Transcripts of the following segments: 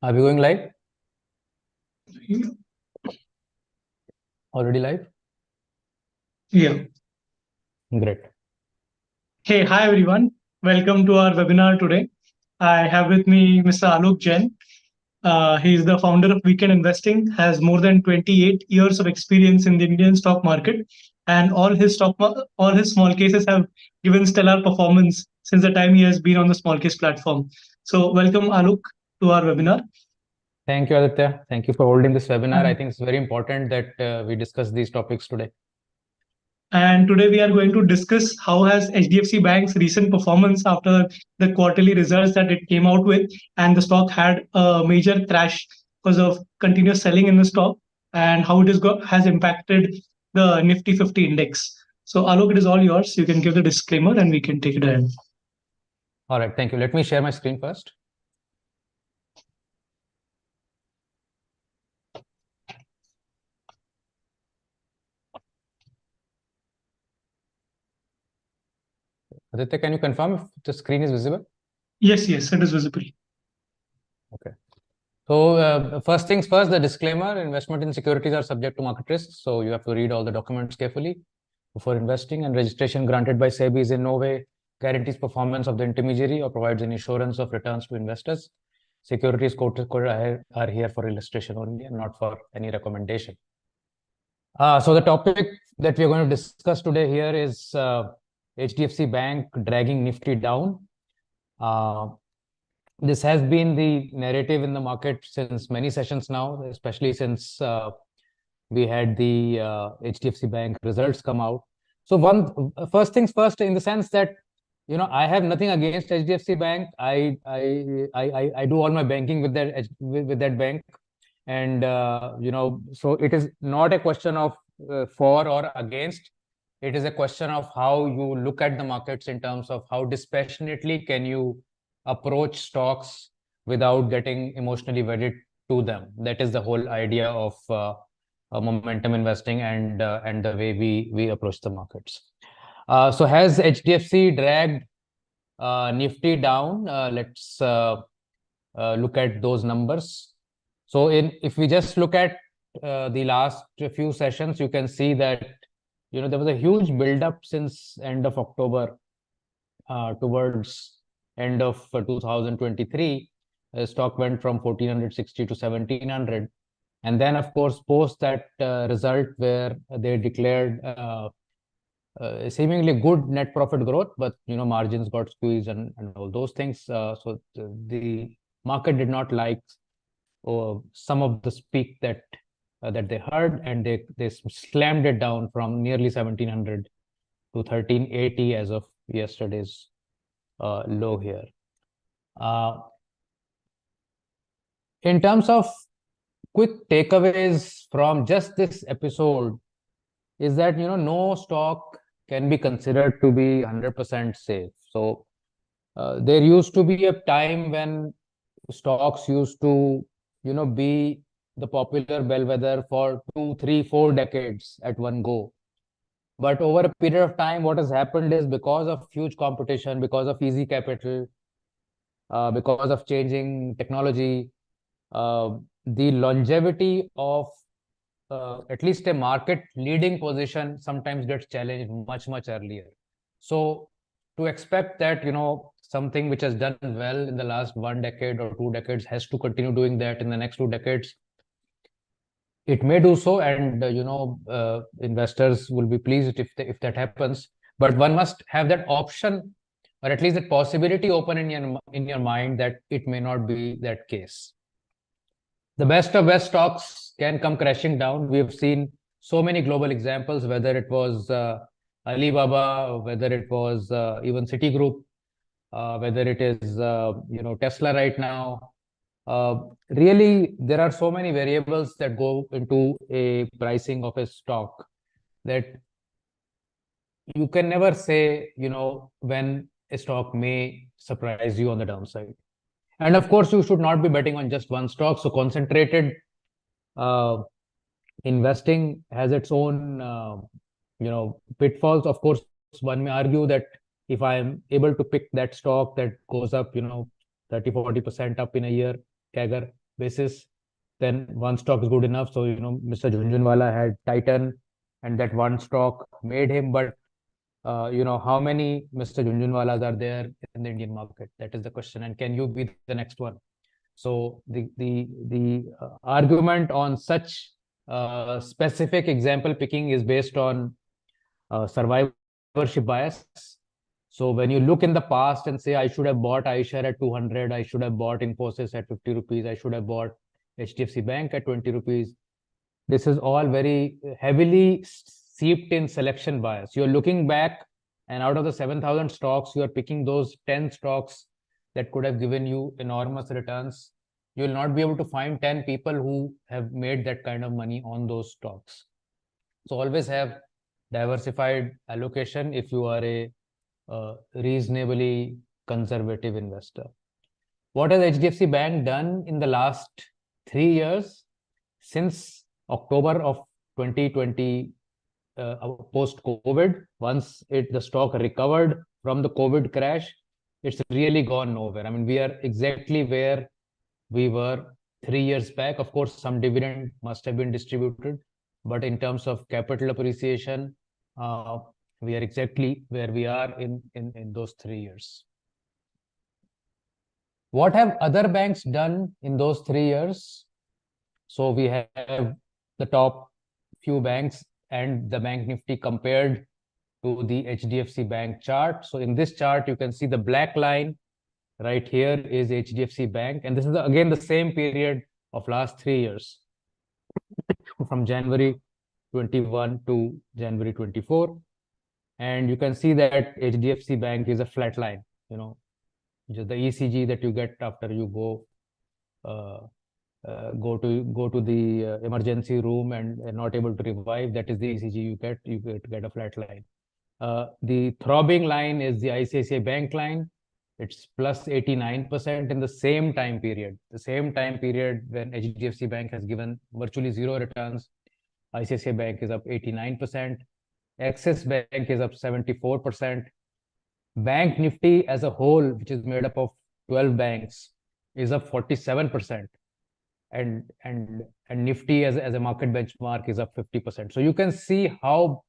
Are we going live? Already live? Yeah. Great. Hey, hi everyone. Welcome to our webinar today. I have with me Mr. Alok Jain. He is the founder of Weekend Investing, has more than 28 years of experience in the Indian stock market, and all his small cases have given stellar performance since the time he has been on the small case platform. So, welcome Alok to our webinar. Thank you, Aditya. Thank you for holding this webinar. I And think it's very important that we discuss these topics today. And today we are going to discuss how has HDFC Bank's recent performance after the quarterly results that it came out with, and the stock had a major crash because of continuous selling in the stock, and how has impacted the Nifty 50 index. So Alok, it is all yours. You can give the disclaimer and we can take it ahead. All right, thank you. Let me share my screen first. Aditya, can you confirm if the screen is visible? Yes, it is visible. Okay. So first things first, the disclaimer: investment in securities are subject to market risks. So you have to read all the documents carefully before investing. And registration granted by SEBI is in no way guarantees performance of the intermediary or provides an assurance of returns to investors. Securities quoted are here for illustration only and not for any recommendation. So the topic that we are going to discuss today here is HDFC Bank dragging Nifty down. This has been the narrative in the market since many sessions now, especially since we had the HDFC Bank results come out. So first things first, in the sense that I have nothing against HDFC Bank. I do all my banking with that bank, and so it is not a question of for or against. It is a question of how you look at the markets in terms of how dispassionately can you approach stocks without getting emotionally wedded to them. That is the whole idea of momentum investing and the way we approach the markets. So has HDFC dragged Nifty down? Let's look at those numbers. So if we just look at the last few sessions, you can see that there was a huge build-up since end of October towards end of 2023. Stock went from 1460 to 1700, and then of course post that result where they declared seemingly good net profit growth, but margins got squeezed and all those things. So the market did not like some of the speak that they heard, and they slammed it down from nearly 1700 to 1380 as of yesterday's low here. In terms of quick takeaways from just this episode is that no stock can be considered to be 100% safe. So there used to be a time when stocks used to be the popular bellwether for 2, 3, 4 decades at one go. But over a period of time, what has happened is, because of huge competition, because of easy capital, because of changing technology, the longevity of at least a market leading position sometimes gets challenged much earlier. So to expect that something which has done well in the last 1 decade or 2 decades has to continue doing that in the next 2 decades, it may do so, and investors will be pleased if that happens. But one must have that option, or at least that possibility, open in your mind that it may not be that case. The best of best stocks can come crashing down. We have seen so many global examples, whether it was Alibaba, whether it was even Citigroup, whether it is Tesla right now. Really, there are so many variables that go into a pricing of a stock that you can never say when a stock may surprise you on the downside. And of course, you should not be betting on just one stock. So concentrated investing has its own pitfalls. Of course, one may argue that if I am able to pick that stock that goes up 30-40% up in a year CAGR, basis, then one stock is good enough. So, Mr. Jhunjhunwala had Titan, and that one stock made him. But, how many Mr. Jhunjhunwalas are there in the Indian market? That is the question. And can you be the next one? So the argument on such specific example picking is based on survivorship bias. So when you look in the past and say, I should have bought iShare at 200, I should have bought Infosys at 50 rupees, I should have bought HDFC Bank at 20 rupees. This is all very heavily seeped in selection bias. You're looking back, and out of the 7,000 stocks, you are picking those 10 stocks that could have given you enormous returns. You will not be able to find 10 people who have made that kind of money on those stocks. So always have diversified allocation if you are a reasonably conservative investor. What has HDFC Bank done in the last 3 years? Since October of 2020, post-COVID, once the stock recovered from the COVID crash, it's really gone nowhere. I mean, we are exactly where we were 3 years back. Of course, some dividend must have been distributed, but in terms of capital appreciation, we are exactly where we are in those 3 years. What have other banks done in those 3 years? So we have the top few banks and the bank Nifty compared to the HDFC Bank chart. So in this chart, you can see the black line right here is HDFC Bank. And this is again the same period of last 3 years, from January 21 to January 24. And you can see that HDFC Bank is a flat line, just the ECG that you get after you go to the emergency room and not able to revive. That is the ECG you get a flat line. The throbbing line is the ICICI Bank line. It's plus 89% in the same time period. The same time period when HDFC Bank has given virtually zero returns, ICICI Bank is up 89%. Axis Bank is up 74%. Bank Nifty as a whole, which is made up of 12 banks, is up 47%. And Nifty as a market benchmark is up 50%. So you can see how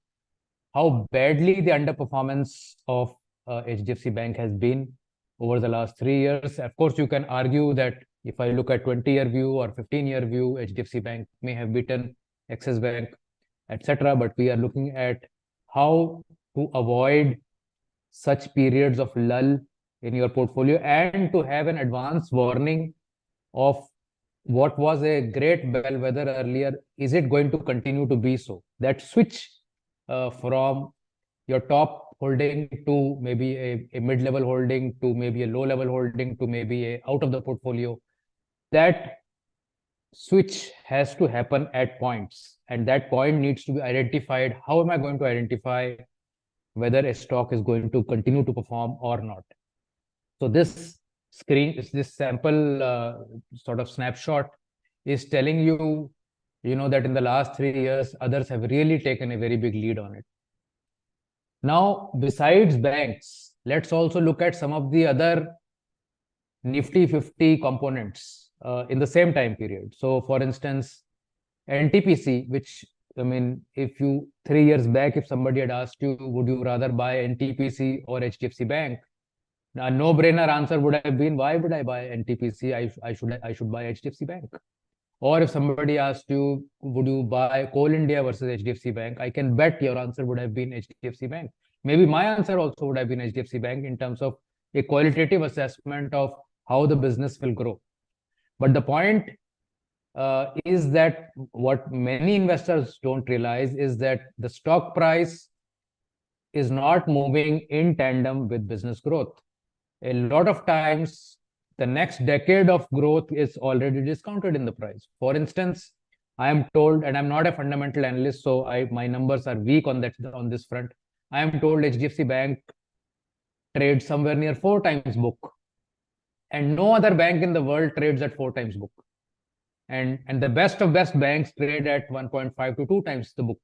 badly the underperformance of HDFC Bank has been over the last 3 years. Of course, you can argue that if I look at 20-year view or 15-year view, HDFC Bank may have beaten Axis Bank, etc. But we are looking at how to avoid such periods of lull in your portfolio and to have an advance warning of what was a great bellwether earlier. Is it going to continue to be so? That switch from your top holding to maybe a mid-level holding to maybe a low-level holding to maybe a out of the portfolio, that switch has to happen at points, and that point needs to be identified. How am I going to identify whether a stock is going to continue to perform or not? So this sample sort of snapshot is telling you, that in the last 3 years, others have really taken a very big lead on it. Now, besides banks, let's also look at some of the other Nifty 50 components in the same time period. So, for instance, NTPC, which, I mean, if 3 years back, if somebody had asked you, would you rather buy NTPC or HDFC Bank? A no-brainer answer would have been, why would I buy NTPC? I should buy HDFC Bank. Or if somebody asked you, would you buy Coal India versus HDFC Bank? I can bet your answer would have been HDFC Bank. Maybe my answer also would have been HDFC Bank in terms of a qualitative assessment of how the business will grow. But the point is that what many investors don't realize is that the stock price is not moving in tandem with business growth. A lot of times, the next decade of growth is already discounted in the price. For instance, I am told, and I'm not a fundamental analyst, so my numbers are weak on this front. I am told HDFC Bank trades somewhere near 4 times book, and no other bank in the world trades at 4 times book. And the best of best banks trade at 1.5 to 2 times the book.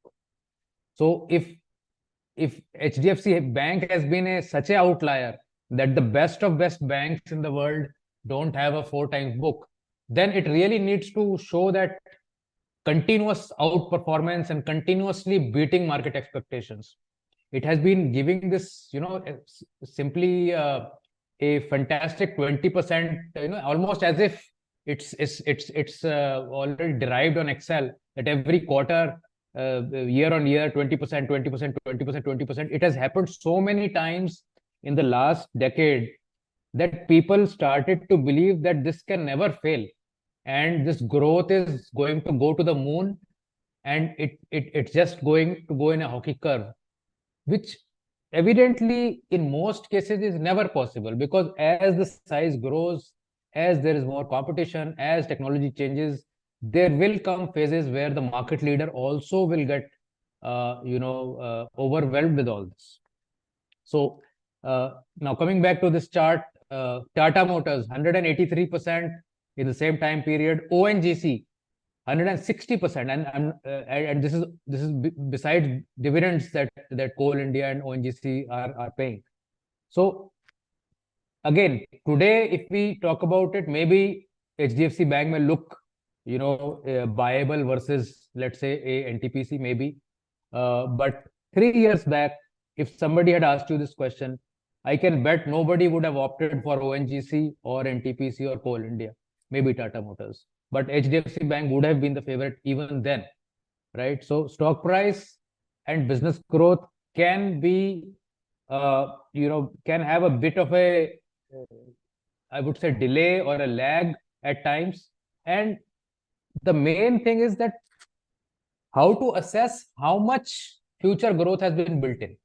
So if HDFC Bank has been such an outlier that the best of best banks in the world don't have a 4 times book, then it really needs to show that continuous outperformance and continuously beating market expectations. It has been giving this, simply a fantastic 20%, almost as if it's already derived on Excel, that every quarter, year on year, 20%, 20%, 20%, 20%. It has happened so many times in the last decade that people started to believe that this can never fail, and this growth is going to go to the moon, and it's just going to go in a hockey curve, which evidently in most cases is never possible, because as the size grows, as there is more competition, as technology changes, there will come phases where the market leader also will get overwhelmed with all this. So now coming back to this chart, Tata Motors 183% in the same time period, ONGC 160%, and this is besides dividends that Coal India and ONGC are paying. So again, today, if we talk about it, maybe HDFC Bank may look, buyable versus, let's say, a NTPC maybe, but 3 years back, if somebody had asked you this question, I can bet nobody would have opted for ONGC or NTPC or Coal India, maybe Tata Motors. But HDFC Bank would have been the favorite even then, right? So stock price and business growth can be, can have a bit of a, I would say, delay or a lag at times. And the main thing is that how to assess how much future growth has been built in.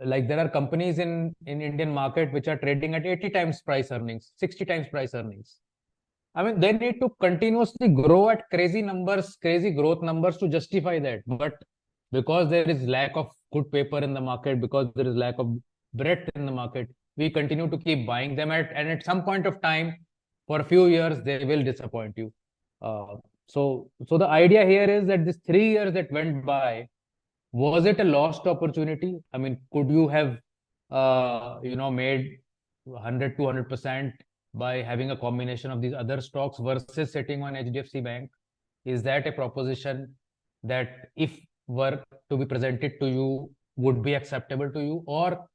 Like there are companies in Indian market which are trading at 80 times price earnings, 60 times price earnings. I mean, they need to continuously grow at crazy numbers, crazy growth numbers to justify that. But because there is lack of good paper in the market, because there is lack of breadth in the market, we continue to keep buying them and at some point of time, for a few years, they will disappoint you. So the idea here is that this 3 years that went by, was it a lost opportunity? I mean, could you have, made 100, 200% by having a combination of these other stocks versus sitting on HDFC Bank? Is that a proposition that, if were to be presented to you, would be acceptable to you? Or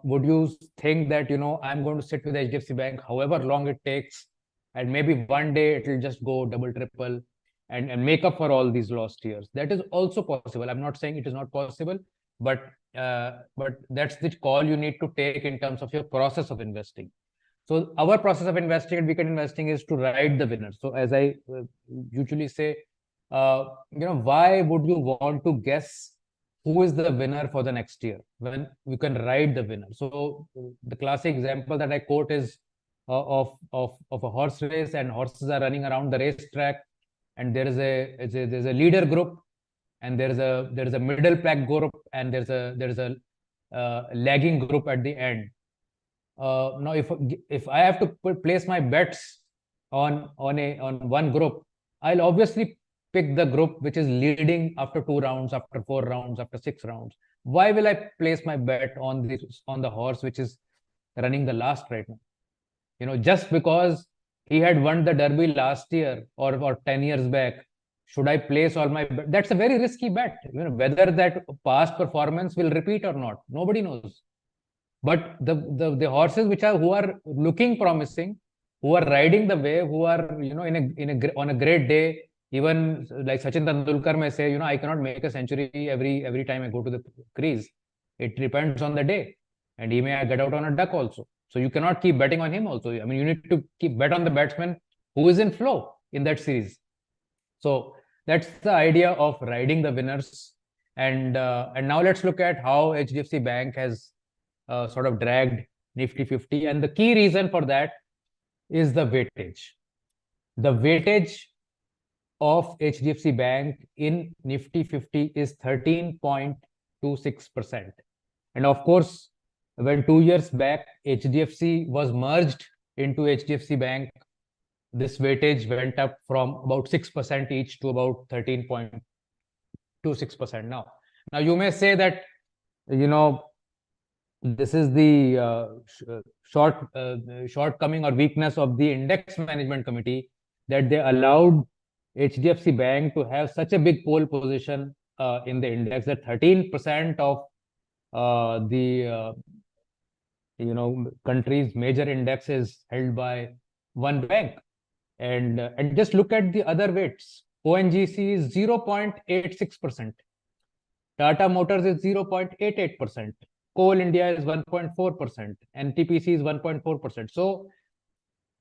would you think that, I'm going to sit with HDFC Bank however long it takes, and maybe one day it will just go double, triple, and make up for all these lost years? That is also possible. I'm not saying it is not possible, but that's the call you need to take in terms of your process of investing. So our process of investing at Weekend Investing is to ride the winner. So as I usually say, why would you want to guess who is the winner for the next year when you can ride the winner? So the classic example that I quote is of a horse race, and horses are running around the racetrack, and there's a leader group, and there's a middle pack group, and there's a lagging group at the end. Now, if I have to place my bets on one group, I'll obviously pick the group which is leading after 2 rounds, after 4 rounds, after 6 rounds. Why will I place my bet on the horse which is running the last right now? Just because he had won the Derby last year or 10 years back, should I place all my bet? That's a very risky bet. Whether that past performance will repeat or not, nobody knows. But the horses who are looking promising, who are riding the wave, who are on a great day, even like Sachin Tendulkar may say, I cannot make a century every time I go to the crease. It depends on the day, and he may get out on a duck also. So you cannot keep betting on him also. I mean, you need to keep bet on the batsman who is in flow in that series. So that's the idea of riding the winners. And now let's look at how HDFC Bank has sort of dragged Nifty 50. And the key reason for that is the weightage. The weightage of HDFC Bank in Nifty 50 is 13.26%. And of course, when 2 years back HDFC was merged into HDFC Bank, this weightage went up from about 6% each to about 13.26% now. Now you may say that, this is the shortcoming or weakness of the index management committee, that they allowed HDFC Bank to have such a big pole position in the index, that 13% of the country's major index is held by one bank. And just look at the other weights. ONGC is 0.86%. Tata Motors is 0.88%. Coal India is 1.4%. NTPC is 1.4%. So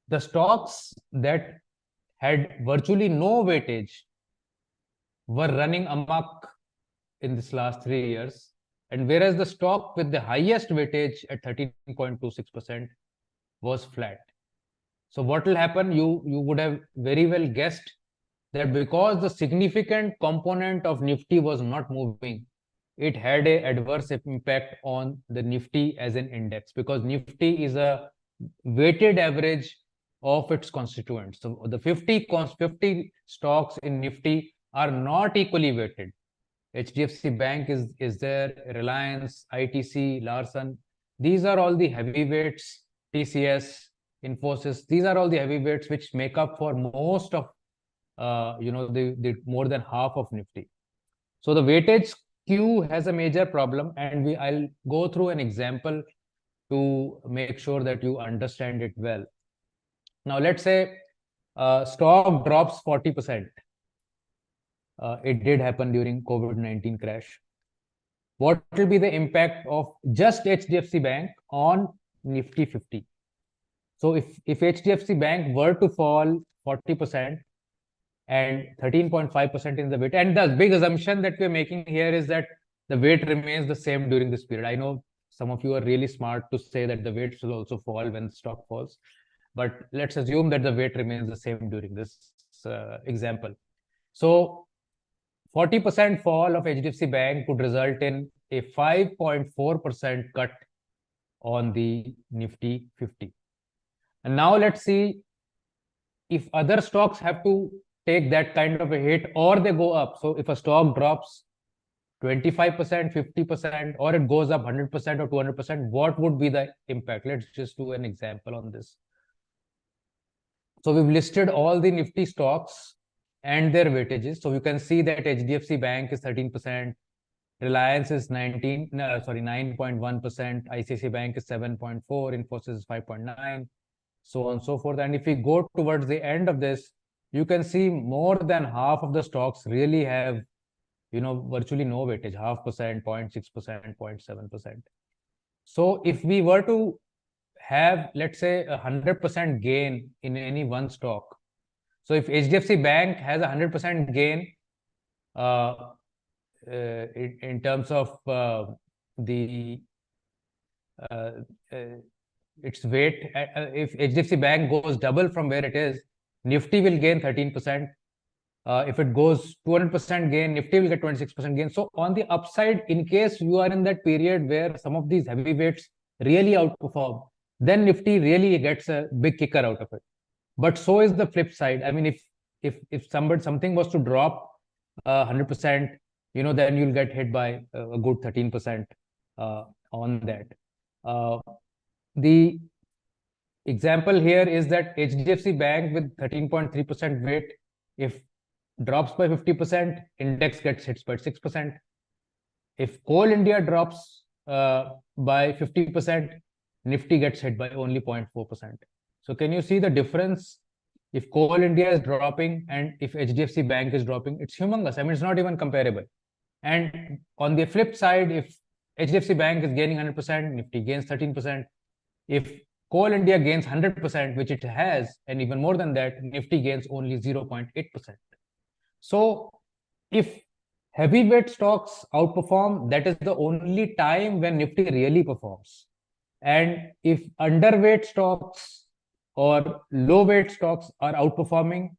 the stocks that had virtually no weightage were running amok in this last 3 years. And whereas the stock with the highest weightage at 13.26% was flat. So what will happen? You would have very well guessed that because the significant component of Nifty was not moving, it had a adverse impact on the Nifty as an index, because Nifty is a weighted average of its constituents. So the 50 stocks in Nifty are not equally weighted. HDFC Bank is there, Reliance, ITC, Larsen. These are all the heavyweights, TCS, Infosys. These are all the heavyweights which make up for most of the more than half of Nifty. So the weightage skew has a major problem, and I'll go through an example to make sure that you understand it well. Now let's say stock drops 40%. It did happen during COVID-19 crash. What will be the impact of just HDFC Bank on Nifty 50? So if HDFC Bank were to fall 40% and 13.5% in the weight, and the big assumption that we're making here is that the weight remains the same during this period. I know some of you are really smart to say that the weight will also fall when the stock falls, but let's assume that the weight remains the same during this example. So 40% fall of HDFC Bank could result in a 5.4% cut on the Nifty 50. And now let's see if other stocks have to take that kind of a hit or they go up. So if a stock drops 25%, 50%, or it goes up 100% or 200%, what would be the impact? Let's just do an example on this. So we've listed all the Nifty stocks and their weightages. So you can see that HDFC Bank is 13%, Reliance is 9.1%, ICICI Bank is 7.4%, Infosys is 5.9%, so on and so forth. And if we go towards the end of this, you can see more than half of the stocks really have, virtually no weightage, 0.5%, 0.6%, 0.7%. So if we were to have, let's say, 100% gain in any one stock, so if HDFC Bank has 100% gain in terms of its weight, if HDFC Bank goes double from where it is, Nifty will gain 13%. If it goes 200% gain, Nifty will get 26% gain. So on the upside, in case you are in that period where some of these heavyweights really outperform, then Nifty really gets a big kicker out of it. But so is the flip side. I mean, if something was to drop 100%, then you'll get hit by a good 13% on that. The example here is that HDFC Bank with 13.3% weight, if drops by 50%, index gets hit by 6%. If Coal India drops by 50%, Nifty gets hit by only 0.4%. So can you see the difference? If Coal India is dropping and if HDFC Bank is dropping, it's humongous. I mean, it's not even comparable. And on the flip side, if HDFC Bank is gaining 100%, Nifty gains 13%. If Coal India gains 100%, which it has, and even more than that, Nifty gains only 0.8%. So if heavyweight stocks outperform, that is the only time when Nifty really performs. And if underweight stocks or low weight stocks are outperforming,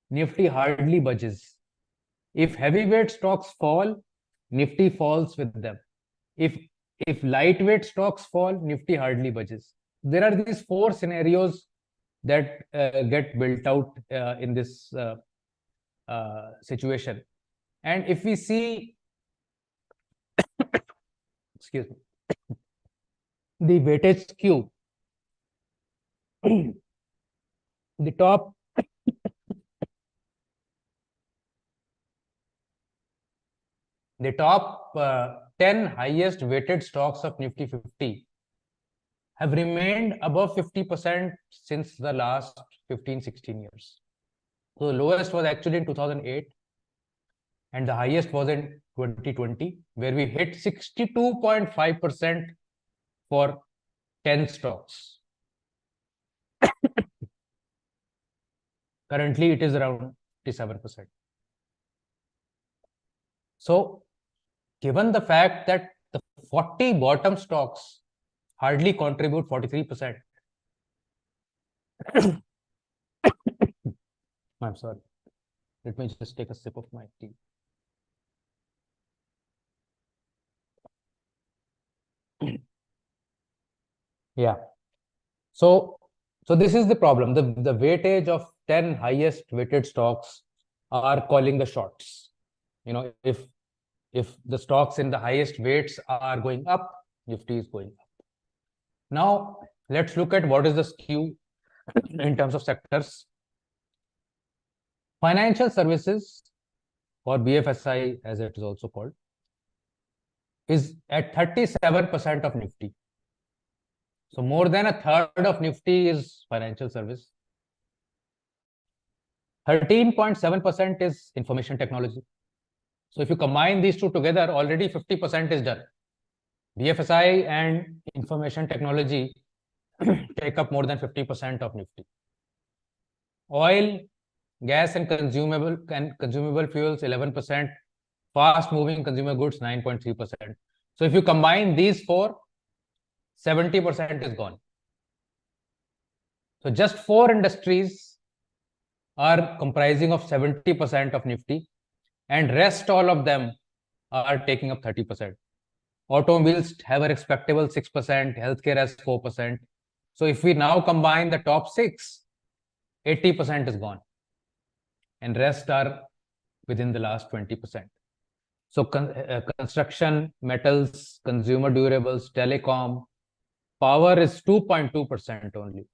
Nifty hardly budges. If heavyweight stocks fall, Nifty falls with them. If lightweight stocks fall, Nifty hardly budges. There are these 4 scenarios that get built out in this situation. And if we see, excuse me, the weightage skew. The top the top 10 highest weighted stocks of Nifty 50 have remained above 50% since the last 15-16 years. So the lowest was actually in 2008 and the highest was in 2020, where we hit 62.5% for 10 stocks. Currently, it is around 57%. So, given the fact that the 40 bottom stocks hardly contribute 43%. I'm sorry. Let me just take a sip of my tea. Yeah. So this is the problem. The weightage of 10 highest weighted stocks are calling the shots. You know, if the stocks in the highest weights are going up, Nifty is going up. Now, let's look at what is the skew in terms of sectors. Financial services, or BFSI as it is also called, is at 37% of Nifty. So more than a third of Nifty is financial service. 13.7% is information technology. So if you combine these two together, already 50% is done. BFSI and information technology take up more than 50% of Nifty. Oil, gas and consumable fuels 11%, fast moving consumer goods 9.3%. So if you combine these four, 70% is gone. So just four industries are comprising of 70% of Nifty, and rest all of them are taking up 30%. Automobiles have a respectable 6%, healthcare has 4%. So if we now combine the top six, 80% is gone, and rest are within the last 20%. So construction, metals, consumer durables, telecom, power is 2.2% only.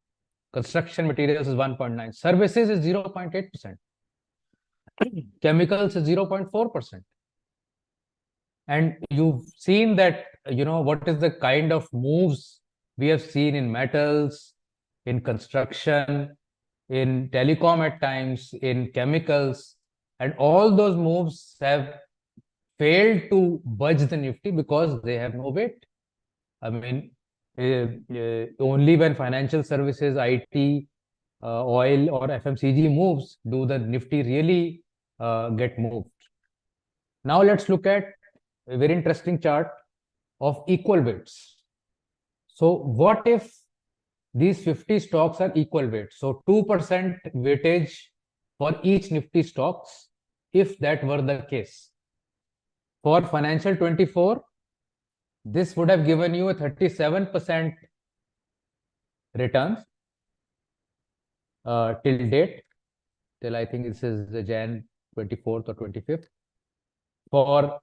Construction materials is 1.9%. Services is 0.8%. Chemicals is 0.4%. And you've seen that, you know, what is the kind of moves we have seen in metals, in construction, in telecom at times, in chemicals, and all those moves have failed to budge the Nifty because they have no weight. I mean, only when financial services, IT, oil or FMCG moves do the Nifty really get moved. Now let's look at a very interesting chart of equal weights. So what if these 50 stocks are equal weight? So 2% weightage for each Nifty stocks, if that were the case. For financial 24, this would have given you a 37% returns till date, till I think this is the Jain 24th or 25th. For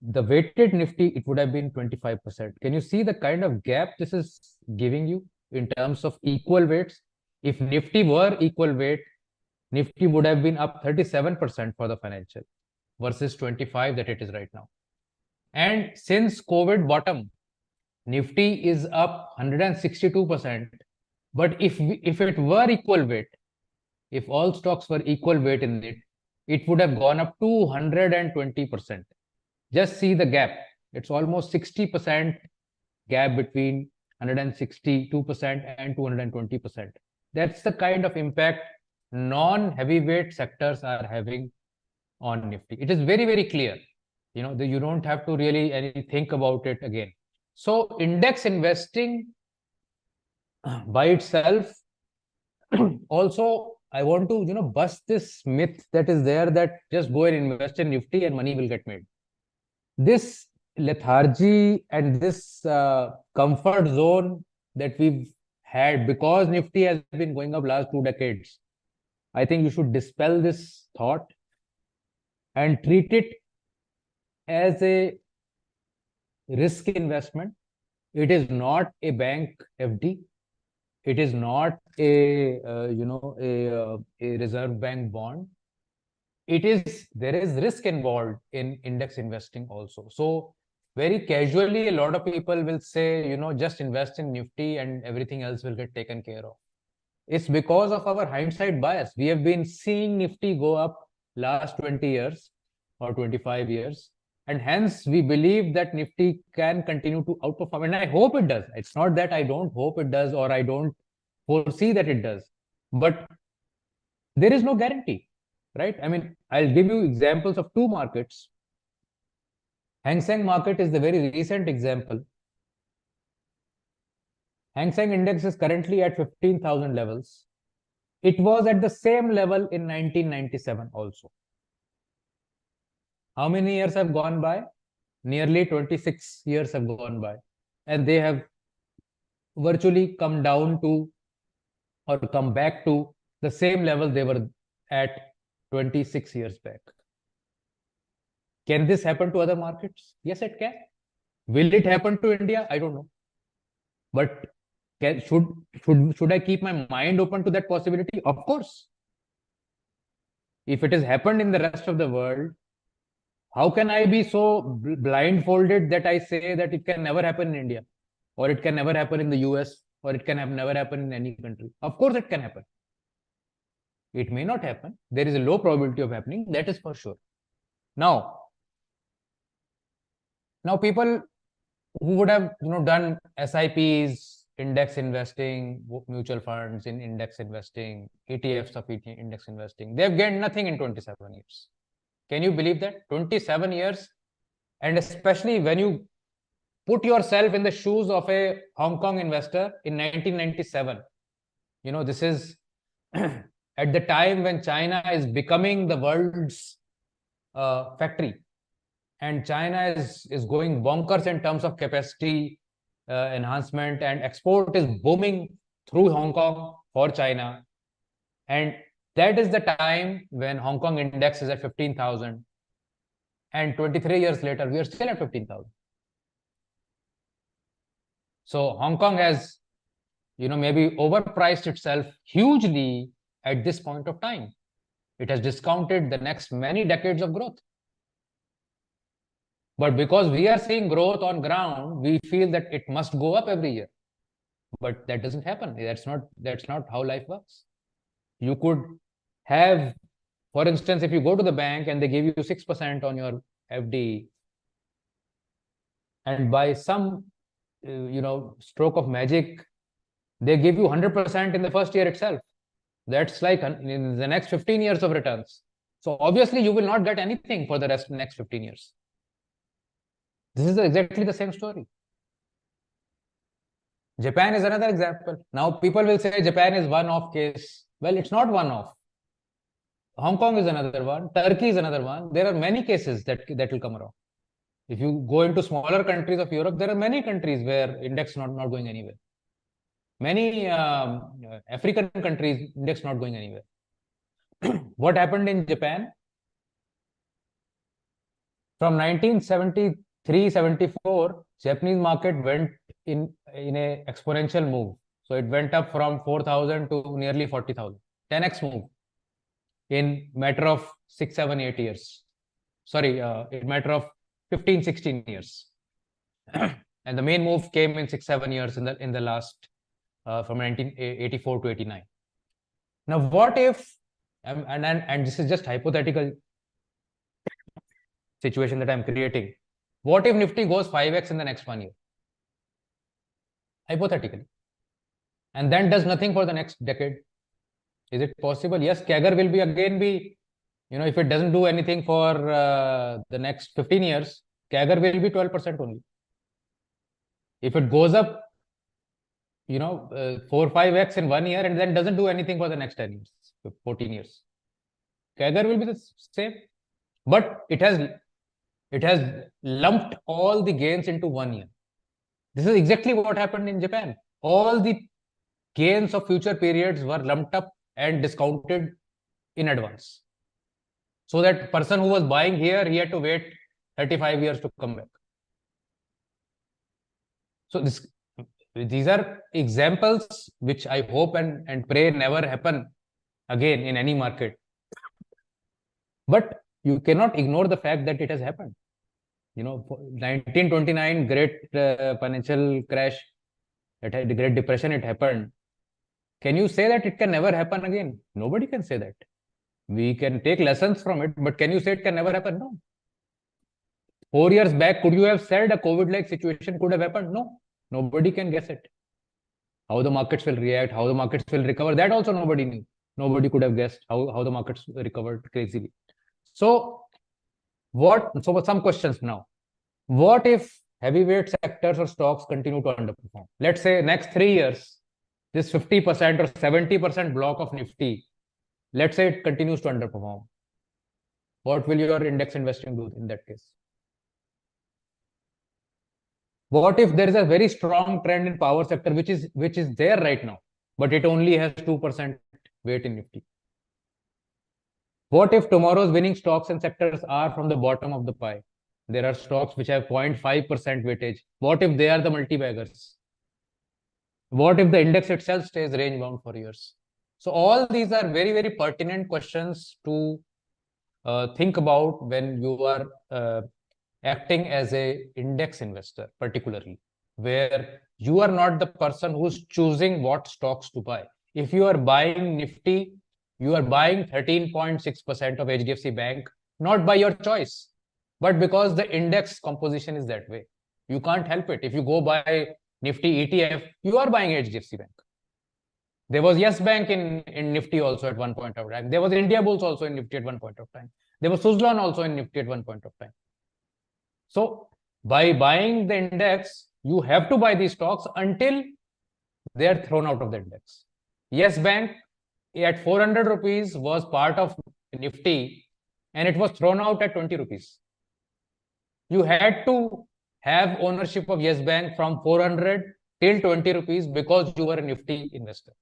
the weighted Nifty, it would have been 25%. Can you see the kind of gap this is giving you in terms of equal weights? If Nifty were equal weight, Nifty would have been up 37% for the financial versus 25 that it is right now. And since COVID bottom, Nifty is up 162%. But if it were equal weight, if all stocks were equal weight in it, it would have gone up 220%. Just see the gap. It's almost 60% gap between 162% and 220%. That's the kind of impact non-heavyweight sectors are having on Nifty. It is very, very clear. You know, you don't have to really think about it again. So index investing by itself, also, I want to, you know, bust this myth that is there that just go and invest in Nifty and money will get made. This lethargy and this comfort zone that we've had because Nifty has been going up last 2 decades, I think you should dispel this thought and treat it as a risk investment It is not a bank FD. It is not a a reserve bank bond. There is risk involved in index investing also. So very casually, a lot of people will say, just invest in Nifty and everything else will get taken care of. It's because of our hindsight bias. We have been seeing Nifty go up last 20 years or 25 years. And hence we believe that Nifty can continue to outperform. And I hope it does. It's not that I don't hope it does or I don't foresee that it does. But there is no guarantee, right? I mean, I'll give you examples of two markets. Hang Seng market is the very recent example. Hang Seng index is currently at 15,000 levels. It was at the same level in 1997 also. How many years have gone by? Nearly 26 years have gone by. And they have virtually come down to or come back to the same level they were at 26 years back. Can this happen to other markets? Yes, it can. Will it happen to India? I don't know. But should I keep my mind open to that possibility? Of course. If it has happened in the rest of the world, how can I be so blindfolded that I say that it can never happen in India, or it can never happen in the US, or it can never happen in any country? Of course, it can happen. It may not happen. There is a low probability of happening. That is for sure. Now people who would have done SIPs, index investing, mutual funds in index investing, ETFs of index investing, they have gained nothing in 27 years. Can you believe that? 27 years. And especially when you put yourself in the shoes of a Hong Kong investor in 1997, this is at the time when China is becoming the world's factory. And China is going bonkers in terms of capacity enhancement, and export is booming through Hong Kong for China. And that is the time when Hong Kong index is at 15,000. And 23 years later, we are still at 15,000. So Hong Kong has, maybe overpriced itself hugely at this point of time. It has discounted the next many decades of growth. But because we are seeing growth on ground, we feel that it must go up every year. But that doesn't happen. That's not how life works. You could have, for instance, if you go to the bank and they give you 6% on your FD, and by some stroke of magic, they give you 100% in the first year itself. That's like in the next 15 years of returns. So obviously you will not get anything for the next 15 years. This is exactly the same story. Japan is another example. Now people will say Japan is one-off case. Well, it's not one-off. Hong Kong is another one. Turkey is another one. There are many cases that will come around. If you go into smaller countries of Europe, there are many countries where index not going anywhere. Many African countries, index not going anywhere. What happened in Japan? From 1973-74, Japanese market went in a exponential move. So it went up from 4,000 to nearly 40,000. 10x move in matter of 6, 7, 8 years. Sorry, in matter of 15, 16 years. And the main move came in 6, 7 years in the last from 1984 to 89. Now, what if, and this is just hypothetical situation that I'm creating. What if Nifty goes 5x in the next 1 year? Hypothetically. And then does nothing for the next decade. Is it possible? Yes, CAGR will again be, if it doesn't do anything for the next 15 years, CAGR will be 12% only. If it goes up, 4, 5x in 1 year and then doesn't do anything for the next 10 years, 14 years, CAGR will be the same. But it has lumped all the gains into 1 year. This is exactly what happened in Japan. All the gains of future periods were lumped up and discounted in advance. So that person who was buying here, he had to wait 35 years to come back. So these are examples which I hope and pray never happen again in any market. But you cannot ignore the fact that it has happened. 1929 great financial crash, it had the Great Depression, it happened. Can you say that it can never happen again? Nobody can say that. We can take lessons from it, but can you say it can never happen? No. 4 years back, could you have said a COVID-like situation could have happened? No. Nobody can guess it. How the markets will react, how the markets will recover, that also nobody knew. Nobody could have guessed how the markets recovered crazily. So some questions now. What if heavyweight sectors or stocks continue to underperform? Let's say next 3 years, this 50% or 70% block of Nifty, let's say it continues to underperform. What will your index investing do in that case? What if there is a very strong trend in power sector, which is there right now, but it only has 2% weight in Nifty? What if tomorrow's winning stocks and sectors are from the bottom of the pie? There are stocks which have 0.5% weightage. What if they are the multi-baggers? What if the index itself stays range bound for years? So all these are very, very pertinent questions to think about when you are acting as a index investor, particularly, where you are not the person who's choosing what stocks to buy. If you are buying Nifty, you are buying 13.6% of HDFC Bank, not by your choice, but because the index composition is that way. You can't help it. If you go buy Nifty ETF, you are buying HDFC Bank. There was Yes Bank in Nifty also at one point of time. There was India Bulls also in Nifty at one point of time. There was Suzlon also in Nifty at one point of time. So by buying the index, you have to buy these stocks until they are thrown out of the index. Yes Bank at 400 rupees was part of Nifty and it was thrown out at 20 rupees. You had to have ownership of Yes Bank from 400 till 20 rupees because you were a Nifty investor.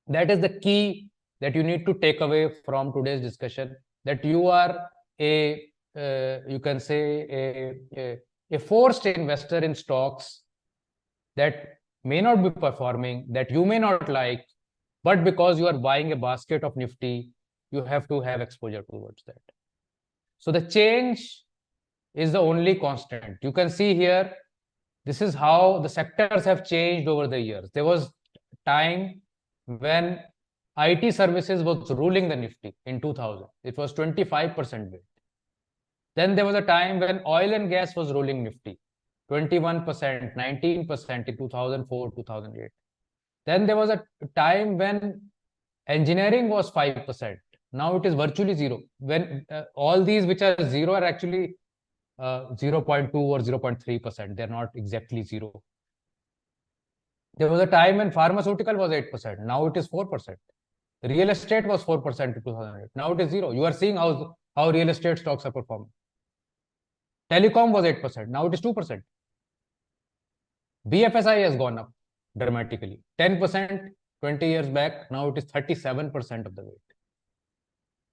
That is the key that you need to take away from today's discussion, that you are you can say a forced investor in stocks that may not be performing, that you may not like, but because you are buying a basket of Nifty, you have to have exposure towards that. So the change is the only constant. You can see here, this is how the sectors have changed over the years. There was time when IT services was ruling the Nifty in 2000. It was 25% weight. Then there was a time when oil and gas was ruling Nifty, 21%, 19% in 2004, 2008. Then there was a time when engineering was 5%. Now it is virtually zero. When all these which are zero are actually 0.2 or 0.3%. They're not exactly zero. There was a time when pharmaceutical was 8%. Now it is 4%. Real estate was 4% in 2008. Now it is zero. You are seeing how real estate stocks are performing. Telecom was 8%. Now it is 2%. BFSI has gone up dramatically. 10% 20 years back. Now it is 37% of the weight.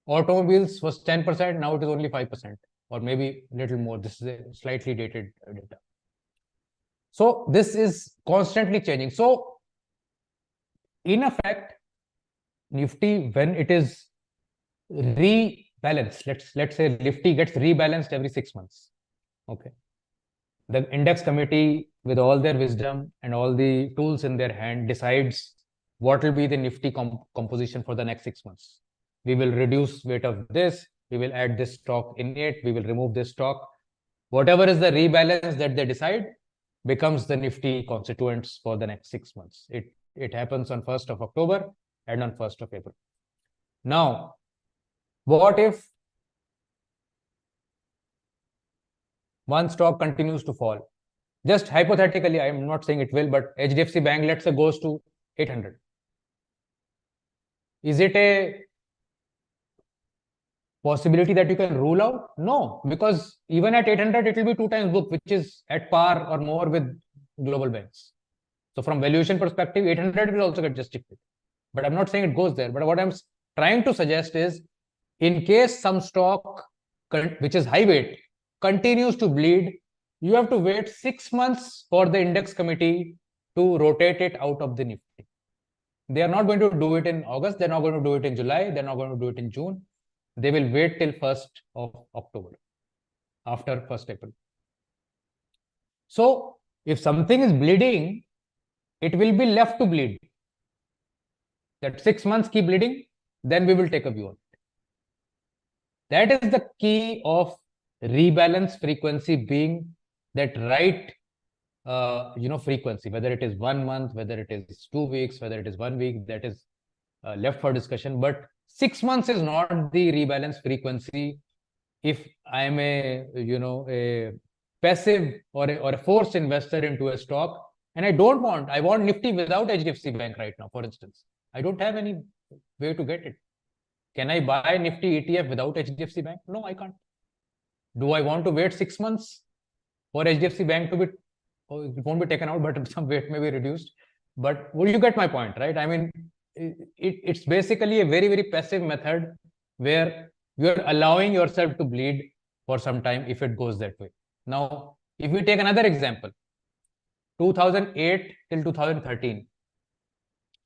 Automobiles was 10%. Now it is only 5%. Or maybe a little more. This is a slightly dated data. So this is constantly changing. So in effect, Nifty, when it is rebalanced, let's say Nifty gets rebalanced every 6 months. Okay. The index committee, with all their wisdom and all the tools in their hand, decides what will be the Nifty composition for the next 6 months. We will reduce weight of this. We will add this stock in it. We will remove this stock. Whatever is the rebalance that they decide becomes the Nifty constituents for the next 6 months. It happens on 1st of October and on 1st of April. Now, what if one stock continues to fall? Just hypothetically, I am not saying it will, but HDFC Bank, let's say, goes to 800. Is it a possibility that you can rule out? No, because even at 800, it will be 2 times book, which is at par or more with global banks. So from valuation perspective, 800 will also get restricted. But I'm not saying it goes there. But what I'm trying to suggest is, in case some stock, which is high weight, continues to bleed you have to wait 6 months for the index committee to rotate it out of the Nifty. They are not going to do it in August. They're not going to do it in July. They're not going to do it in June. They will wait till 1st of October, after 1st April. So if something is bleeding, it will be left to bleed. That 6 months keep bleeding, then we will take a view on it. That is the key of rebalance frequency being that right frequency, whether it is 1 month, whether it is 2 weeks, whether it is 1 week, that is left for discussion. But 6 months is not the rebalance frequency. If I am a passive or a forced investor into a stock, and I want Nifty without HDFC Bank right now, for instance. I don't have any way to get it. Can I buy Nifty ETF without HDFC Bank? No, I can't. Do I want to wait 6 months for HDFC Bank to be, it won't be taken out, but some weight may be reduced. But well, you get my point, right? I mean, it's basically a very, very passive method where you're allowing yourself to bleed for some time if it goes that way. Now, if we take another example, 2008 till 2013,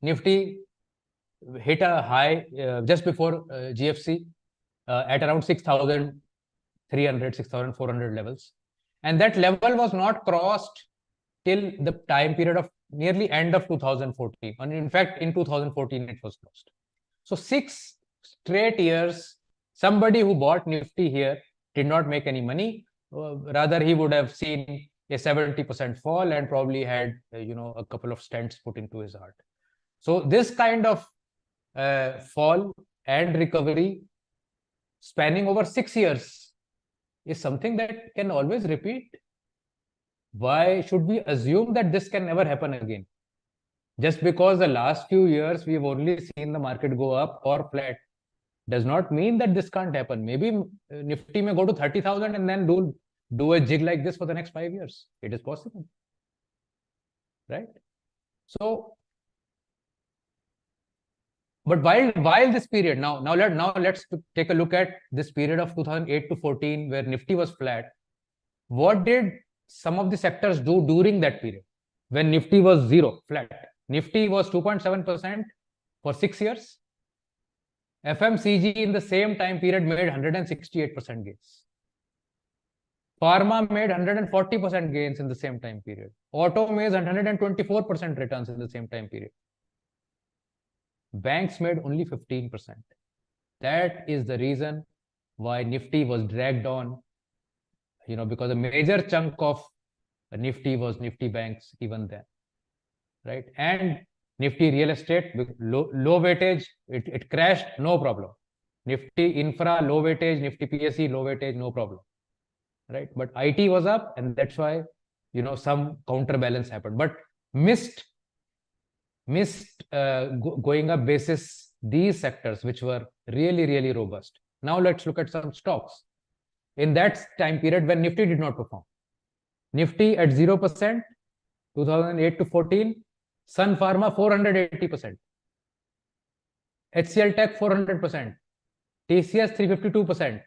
Nifty hit a high just before GFC at around 6,300, 6,400 levels. And that level was not crossed till the time period of nearly end of 2014. And in fact, in 2014, it was crossed. So 6 straight years, somebody who bought Nifty here did not make any money. Rather, he would have seen a 70% fall and probably had, a couple of stents put into his heart. So this kind of fall and recovery spanning over 6 years is something that can always repeat. Why should we assume that this can never happen again? Just because the last few years we've only seen the market go up or flat does not mean that this can't happen. Maybe Nifty may go to 30,000 and then do a jig like this for the next 5 years. It is possible, right? So, but while this period, now let's take a look at this period of 2008 to 14 where Nifty was flat. What did some of the sectors do during that period when Nifty was zero, flat? Nifty was 2.7% for 6 years. FMCG in the same time period made 168% gains. Pharma made 140% gains in the same time period. Auto made 124% returns in the same time period. Banks made only 15%. That is the reason why Nifty was dragged on, because a major chunk of Nifty was Nifty banks even then, right? And Nifty real estate, low weightage, it crashed, no problem. Nifty infra, low weightage, Nifty PSE, low weightage, no problem, right? But IT was up, and that's why, some counterbalance happened. But missed going up basis these sectors which were really, really robust. Now let's look at some stocks. In that time period when Nifty did not perform. Nifty at 0%, 2008 to 14, Sun Pharma 480%, HCL Tech 400%, TCS 352%,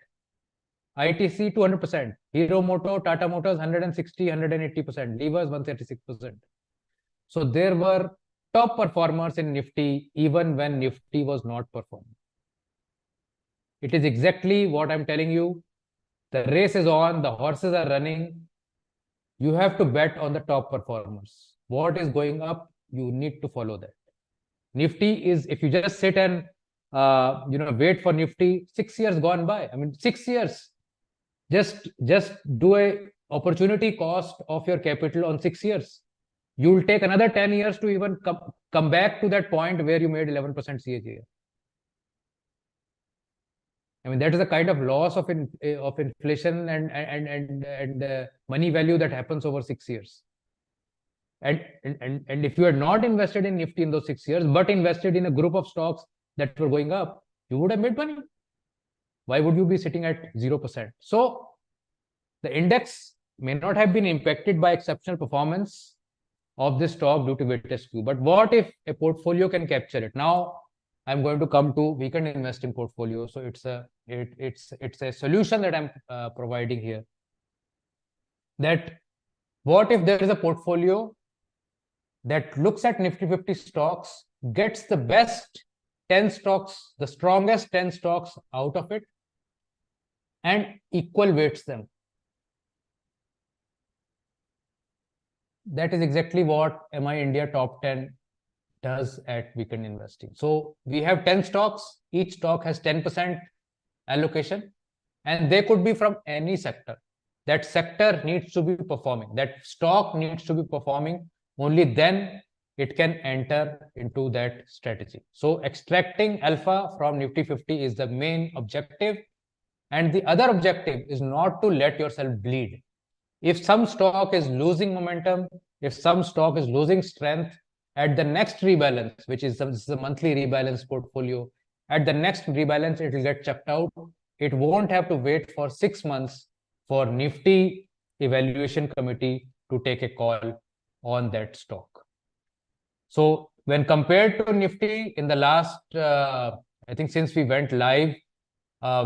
ITC 200%, Hero Moto, Tata Motors 160, 180%, Levers 136%. So there were top performers in Nifty even when Nifty was not performing. It is exactly what I'm telling you. The race is on, the horses are running. You have to bet on the top performers. What is going up, you need to follow that. Nifty is, if you just sit and wait for Nifty, 6 years gone by. I mean, 6 years. Just do a opportunity cost of your capital on 6 years. You will take another 10 years to even come back to that point where you made 11% CAGR. I mean, that is the kind of loss of inflation and money value that happens over 6 years. And if you are not invested in Nifty in those 6 years, but invested in a group of stocks that were going up, you would have made money. Why would you be sitting at 0%? So the index may not have been impacted by exceptional performance of this stock due to weighted skew. But what if a portfolio can capture it? Now I'm going to come to weekend investing portfolio. So it's a solution that I'm providing here. that what if there is a portfolio that looks at Nifty 50 stocks, gets the best 10 stocks, the strongest 10 stocks out of it, and equal weights them. That is exactly what MI India Top 10 does at Weekend Investing. So we have 10 stocks, each stock has 10% allocation, and they could be from any sector. That sector needs to be performing, that stock needs to be performing, only then it can enter into that strategy. So extracting alpha from Nifty 50 is the main objective, and the other objective is not to let yourself bleed. If some stock is losing momentum, if some stock is losing strength, at the next rebalance, which is the monthly rebalance portfolio, at the next rebalance, it will get checked out. It won't have to wait for 6 months for Nifty evaluation committee to take a call on that stock. So when compared to Nifty in the last, I think since we went live,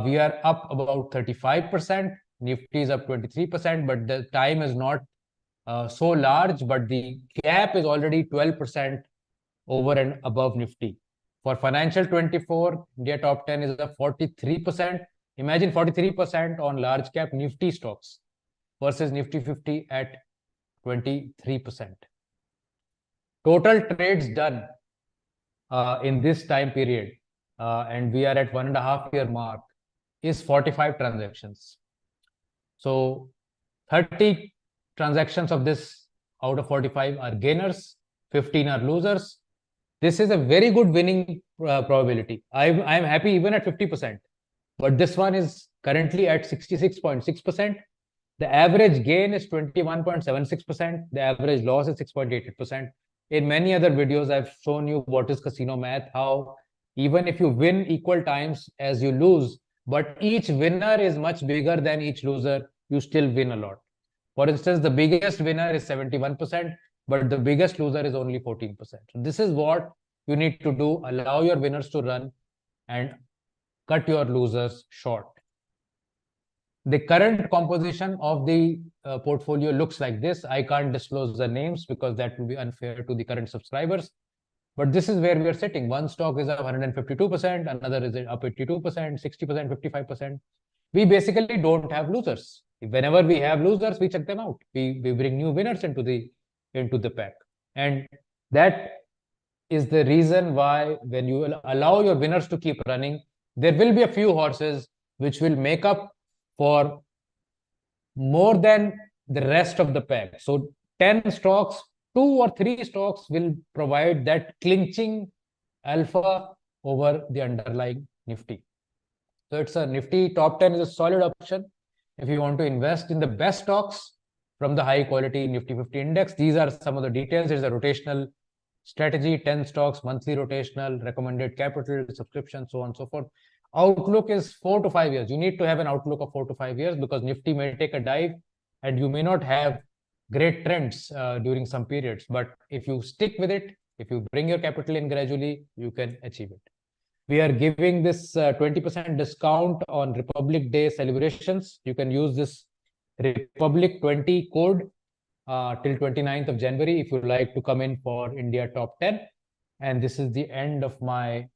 we are up about 35%. Nifty is up 23%, but the time is not so large, but the gap is already 12% over and above Nifty. For financial 24, India Top 10 is up 43%. Imagine 43% on large cap Nifty stocks versus Nifty 50 at 23%. Total trades done in this time period, and we are at 1.5 year mark, is 45 transactions. So 30 transactions of this out of 45 are gainers, 15 are losers. This is a very good winning probability. I'm happy even at 50%, but this one is currently at 66.6%. The average gain is 21.76%. The average loss is 6.88%. In many other videos, I've shown you what is casino math, how even if you win equal times as you lose, but each winner is much bigger than each loser, you still win a lot. For instance, the biggest winner is 71%, but the biggest loser is only 14%. So this is what you need to do. Allow your winners to run and cut your losers short. The current composition of the portfolio looks like this. I can't disclose the names because that will be unfair to the current subscribers. But this is where we are sitting. One stock is up 152%, another is up 82%, 60%, 55%. We basically don't have losers. Whenever we have losers, we check them out. We bring new winners into the pack. And that is the reason why when you will allow your winners to keep running, there will be a few horses which will make up for more than the rest of the pack. So 10 stocks, 2 or 3 stocks will provide that clinching alpha over the underlying Nifty. So it's a Nifty Top 10 is a solid option. If you want to invest in the best stocks from the high quality Nifty 50 index, these are some of the details. There's a rotational strategy, 10 stocks, monthly rotational, recommended capital, subscription, so on and so forth. Outlook is 4 to 5 years. You need to have an outlook of 4 to 5 years because Nifty may take a dive and you may not have great trends during some periods. But if you stick with it, if you bring your capital in gradually, you can achieve it. We are giving this 20% discount on Republic Day celebrations. You can use this Republic 20 code till 29th of January if you like to come in for India Top 10. And this is the end of my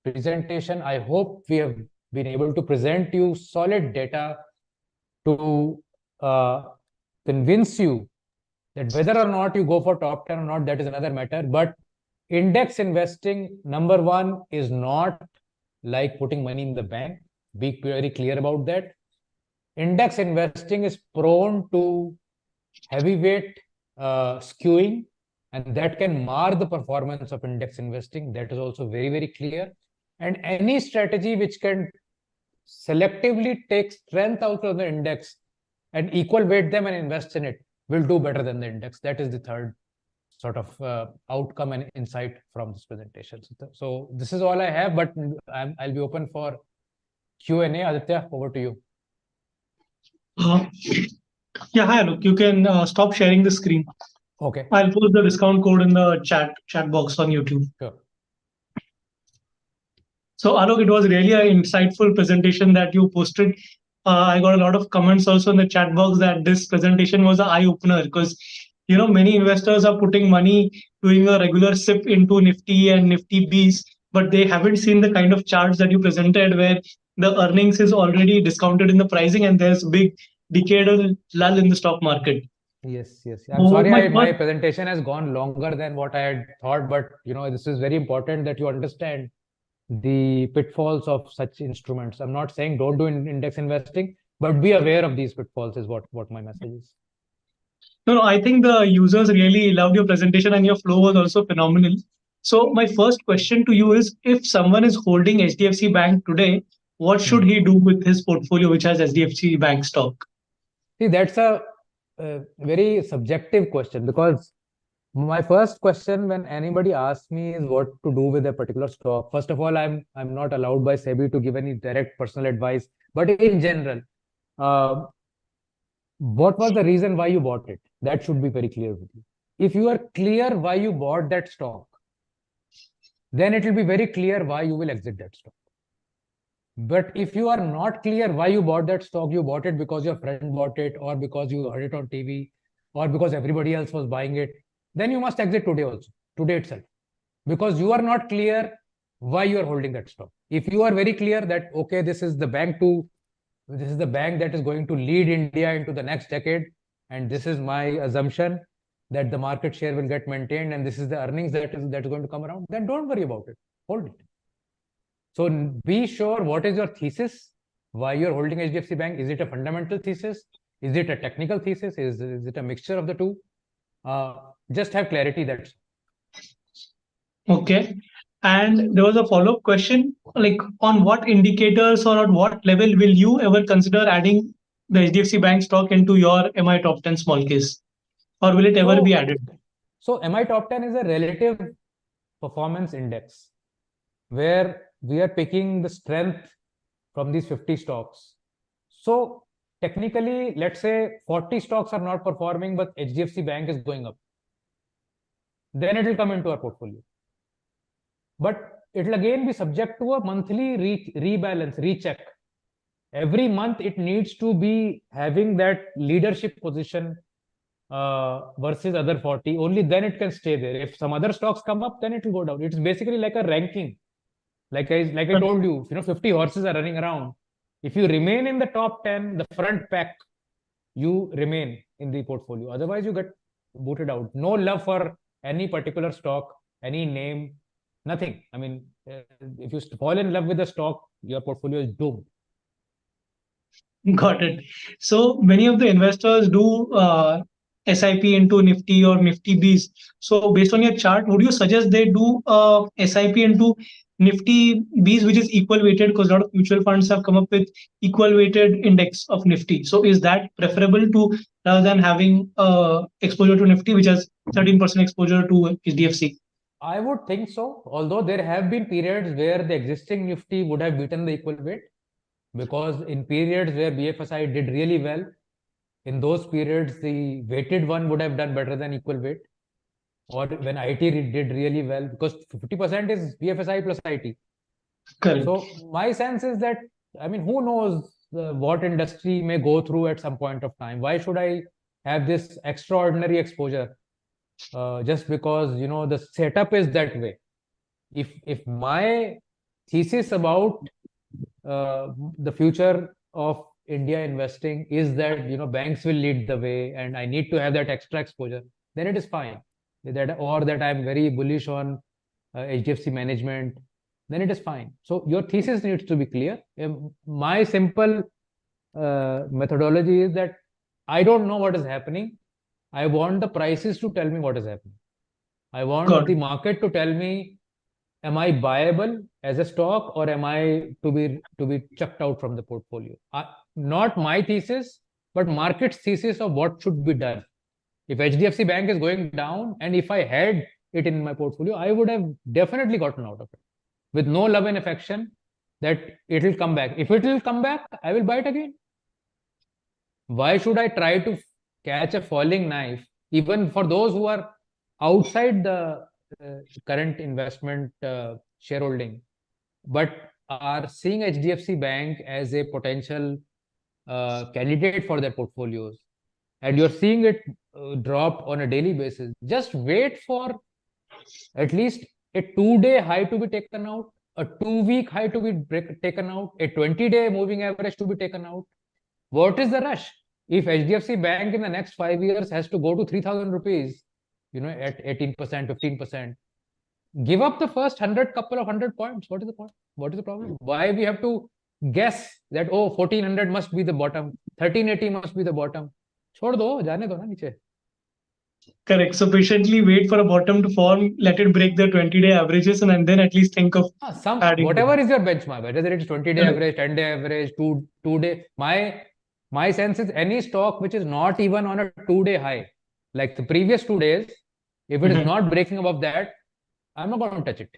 presentation. I hope we have been able to present you solid data to convince you that whether or not you go for top 10 or not, that is another matter. But index investing, number one, is not like putting money in the bank. Be very clear about that. Index investing is prone to heavyweight skewing, and that can mar the performance of index investing. That is also very, very clear. And any strategy which can selectively take strength out of the index and equal weight them and invest in it will do better than the index. That is the third sort of outcome and insight from this presentation. So this is all I have, but I'll be open for Q&A. Aditya, over to you. Yeah, hi, Alok. You can stop sharing the screen. Okay. I'll post the discount code in the chat box on YouTube. Sure. So, Alok, it was really an insightful presentation that you posted. I got a lot of comments also in the chat box that this presentation was an eye opener because many investors are putting money doing a regular SIP into Nifty and Nifty Bs, but they haven't seen the kind of charts that you presented where the earnings is already discounted in the pricing and there's big decadal lull in the stock market. Yes. I'm So sorry, my my first presentation has gone longer than what I had thought, but this is very important that you understand the pitfalls of such instruments. I'm not saying don't do index investing, but be aware of these pitfalls is what my message is. No, I think the users really loved your presentation and your flow was also phenomenal. So my first question to you is, if someone is holding HDFC Bank today, what should Hmm. he do with his portfolio which has HDFC Bank stock? See, that's a very subjective question, because my first question when anybody asks me is what to do with a particular stock. First of all, I'm not allowed by SEBI to give any direct personal advice, but in general, uh, what was the reason why you bought it? That should be very clear with you. If you are clear why you bought that stock, then it will be very clear why you will exit that stock. But if you are not clear why you bought that stock, you bought it because your friend bought it, or because you heard it on TV, or because everybody else was buying it, then you must exit today also, today itself, because you are not clear why you are holding that stock. If you are very clear that, okay, this is the bank that is going to lead India into the next decade, and this is my assumption that the market share will get maintained, and this is the earnings that is going to come around, then don't worry about it. Hold it. So be sure what is your thesis, why you're holding HDFC Bank. Is it a fundamental thesis? Is it a technical thesis? Is it a mixture of the two? Just have clarity. That's Okay. And there was a follow-up question, like on what indicators or on what level will you ever consider adding the HDFC Bank stock into your MI top 10 small case? Or will it ever be so. added? So MI top 10 is a relative performance index where we are picking the strength from these 50 stocks. So technically, let's say 40 stocks are not performing, but HDFC Bank is going up. Then it will come into our portfolio. But it will again be subject to a monthly rebalance, recheck. Every month, it needs to be having that leadership position versus other 40. Only then it can stay there. If some other stocks come up, then it will go down. It's basically like a ranking. Like I told you, 50 horses are running around. If you remain in the top 10, the front pack, you remain in the portfolio. Otherwise, you get booted out. No love for any particular stock, any name, nothing. I mean, if you fall in love with the stock, your portfolio is doomed. Got it. So many of the investors do SIP into Nifty or Nifty Bs. So based on your chart, would you suggest they do SIP into Nifty Bs, which is equal weighted? Because a lot of mutual funds have come up with equal weighted index of Nifty. So is that preferable to rather than having exposure to Nifty, which has 13% exposure to HDFC? I would think so. Although there have been periods where the existing Nifty would have beaten the equal weight, because in periods where BFSI did really well, in those periods, the weighted one would have done better than equal weight. Or when IT did really well, because 50% is BFSI plus IT. Correct. So my sense is that, I mean, who knows what industry may go through at some point of time? Why should I have this extraordinary exposure just because the setup is that way? If my thesis about the future of India investing is that banks will lead the way and I need to have that extra exposure, then it is fine. That I'm very bullish on HDFC management, then it is fine. So your thesis needs to be clear. My simple methodology is that I don't know what is happening. I want the prices to tell me what is happening. I want Got the it. market to tell me, am I buyable as a stock or am I to be chucked out from the portfolio? Not my thesis, but market's thesis of what should be done. If HDFC Bank is going down and if I had it in my portfolio, I would have definitely gotten out of it with no love and affection that it will come back. If it will come back, I will buy it again. Why should I try to catch a falling knife, even for those who are outside the current investment shareholding, but are seeing HDFC Bank as a potential candidate for their portfolios, and you're seeing it drop on a daily basis, just wait for at least a 2-day high to be taken out, a 2-week high to be taken out, a 20-day moving average to be taken out. What is the rush? If HDFC Bank in the next 5 years has to go to 3,000 rupees, at 18%, 15%, give up the first couple of 100 points. What is the point? What is the problem? Why we have to guess that, 1400 must be the bottom, 1380 must be the bottom? छोड़ दो, जाने दो ना नीचे. Correct. So patiently wait for a bottom to form, let it break the 20-day averages, and then at least think of adding whatever is your benchmark, whether it's 20-day average, 10-day average, two-day. My sense is any stock which is not even on a 2-day high, like the previous 2 days, if it is not breaking above that, I'm not going to touch it.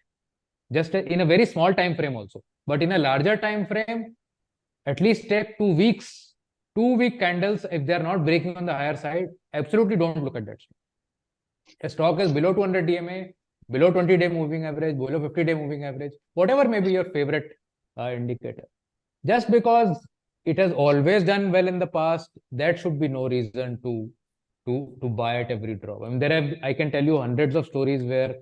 Just in a very small time frame also. But in a larger time frame, at least take 2 weeks, 2-week candles. If they are not breaking on the higher side, absolutely don't look at that. A stock is below 200 DMA, below 20-day moving average, below 50-day moving average, whatever may be your favorite indicator. Just because it has always done well in the past, that should be no reason to buy at every drop. I mean, I can tell you hundreds of stories where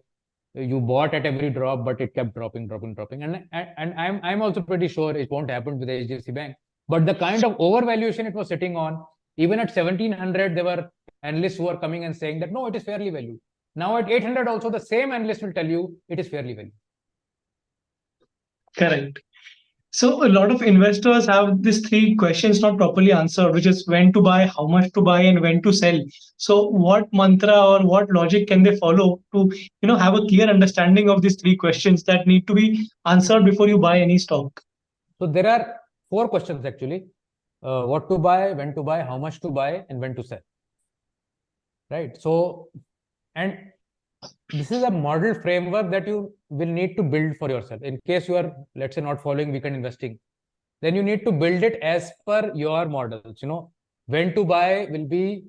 you bought at every drop, but it kept dropping. And I'm also pretty sure it won't happen with HDFC Bank. But the kind of overvaluation it was sitting on, even at 1700, there were analysts who are coming and saying that, no, it is fairly valued. Now at 800 also, the same analyst will tell you it is fairly valued. Correct. So a lot of investors have these 3 questions not properly answered, which is when to buy, how much to buy, and when to sell. So what mantra or what logic can they follow to have a clear understanding of these 3 questions that need to be answered before you buy any stock? So there are 4 questions actually. What to buy, when to buy, how much to buy, and when to sell. Right? So, and this is a model framework that you will need to build for yourself. In case you are, let's say, not following weekend investing, then you need to build it as per your models. When to buy will be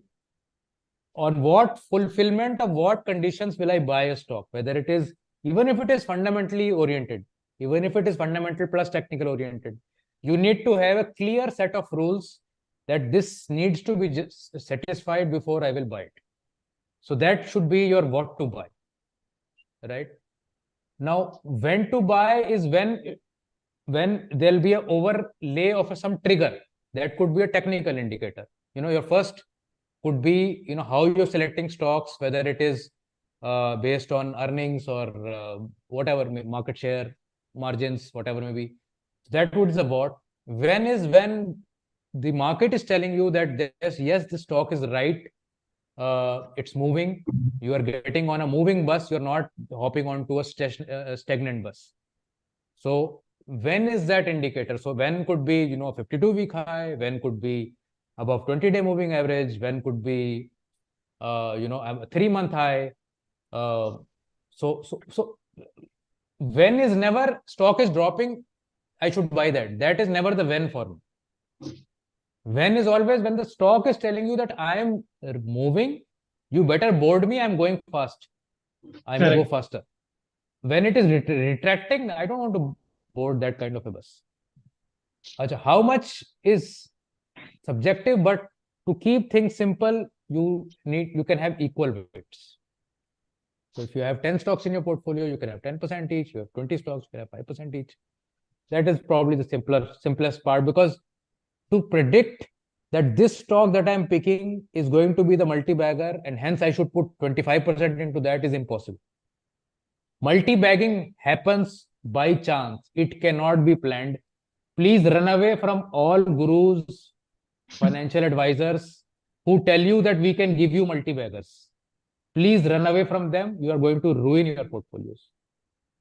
on what fulfillment of what conditions will I buy a stock, whether it is, even if it is fundamentally oriented, even if it is fundamental plus technical oriented, you need to have a clear set of rules that this needs to be just satisfied before I will buy it. So that should be your what to buy, right? Now, when to buy is when there'll be an overlay of some trigger. That could be a technical indicator. Your first could be, how you're selecting stocks, whether it is based on earnings or whatever, market share, margins, whatever may be. That would is a what. When is when the market is telling you that yes, the stock is right, it's moving, you are getting on a moving bus, you're not hopping onto a stagnant bus. So when is that indicator? So when could be, a 52-week high, when could be above 20-day moving average, when could be, a 3-month high. So when is never stock is dropping, I should buy that. That is never the when for me. When is always when the stock is telling you that I am moving, you better board me, I'm going fast. I may go faster. When it is retracting, I don't want to board that kind of a bus. How much is subjective, but to keep things simple, you can have equal weights. So if you have 10 stocks in your portfolio, you can have 10% each. You have 20 stocks, you can have 5% each. That is probably the simplest part, because to predict that this stock that I'm picking is going to be the multi-bagger and hence I should put 25% into that is impossible. Multi-bagging happens by chance. It cannot be planned. Please run away from all gurus, financial advisors who tell you that we can give you multi-baggers. Please run away from them. You are going to ruin your portfolios.